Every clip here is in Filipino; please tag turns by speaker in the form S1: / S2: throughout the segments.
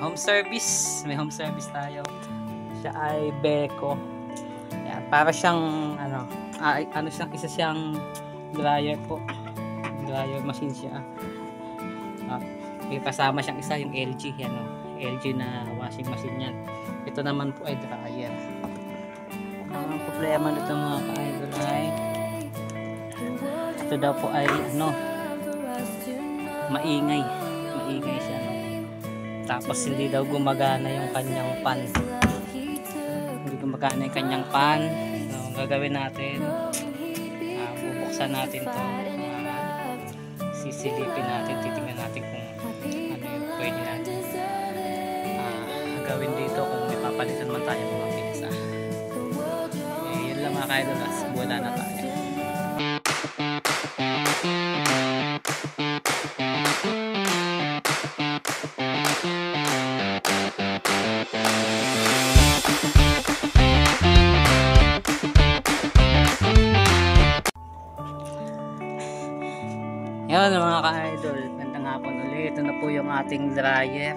S1: home service. May home service tayo. Siya ay Beko. Yan, para siyang isa siyang dryer po. Dryer machine siya. May kasama siyang isa yung LG, yan LG na washing machine yan. Ito naman po ay dryer. Ang problema nito mga ka-idol ay ito daw po ay maingay siya, tapos hindi daw gumagana yung kanyang pan. Hindi gumagana yung kanyang pan. So ang gagawin natin, bubuksan natin to, sisilipin natin, titingnan natin kung ano yung pwede natin gawin dito, kung may papalitan man tayo mga pinsa. Yun lang mga ka-idol, wala na tayo. Yan mga ka-idol, gandang hapon ulit. Ito na po yung ating dryer.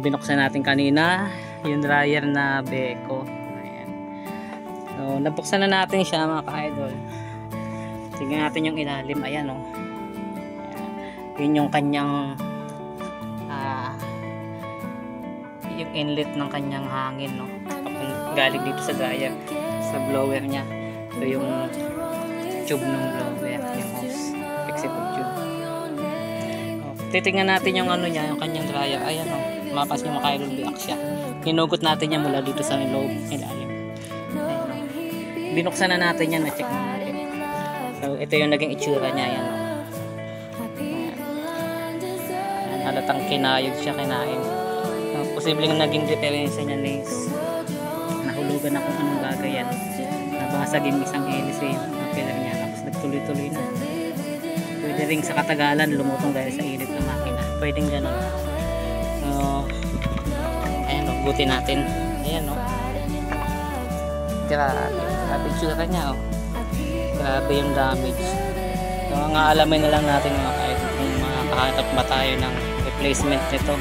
S1: Binuksan natin kanina yung dryer na Beko. Ayan. So nabuksan na natin siya mga ka-idol. Tingnan natin yung ilalim. Ayan o. Yun yung kanyang yung inlet ng kanyang hangin, no? Galing dito sa dryer, sa blower nya. So yung tube ng blower, yung hose, flexible tube. Titingnan natin yung niya, yung kanyang dryer. Ayan o, mapas niya makailong biak siya. Hinugot natin niya mula dito sa loob, ilalim. Binuksan na natin yan, na-check na natin. So ito yung naging itsura niya, yan o. Halatang kinayod siya, kinain. Posibleng naging diferensya niya is nahulugan na kung anong gagayan. Nabasagin isang hélice ng pillar niya, tapos nagtuloy-tuloy na. Pwede rin sa katagalan lumutong dahil sa init ng makina. Pwedeng gano'n. So ayan o, buti natin. Ayan o. Grabe tsura niya o. Grabe yung damage. So ang aalamin na lang natin mga ka-idol kung makakahanap ba tayo ng replacement nito.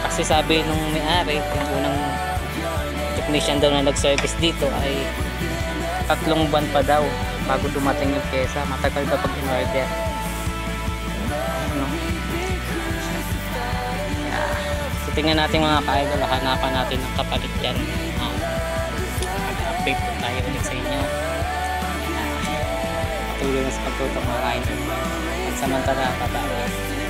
S1: Kasi sabi nung may-ari, yung unang technician daw na nag-service dito ay 3 buwan pa daw bago dumating yung pyesa. Matagal daw pag in-order. So tingnan natin mga ka-idol, hanapan natin ng kapalit yan. Mag-update po tayo ulit sa inyo. Patuloy na sa pagtutok mga ka-idol. At samantala, bye-bye.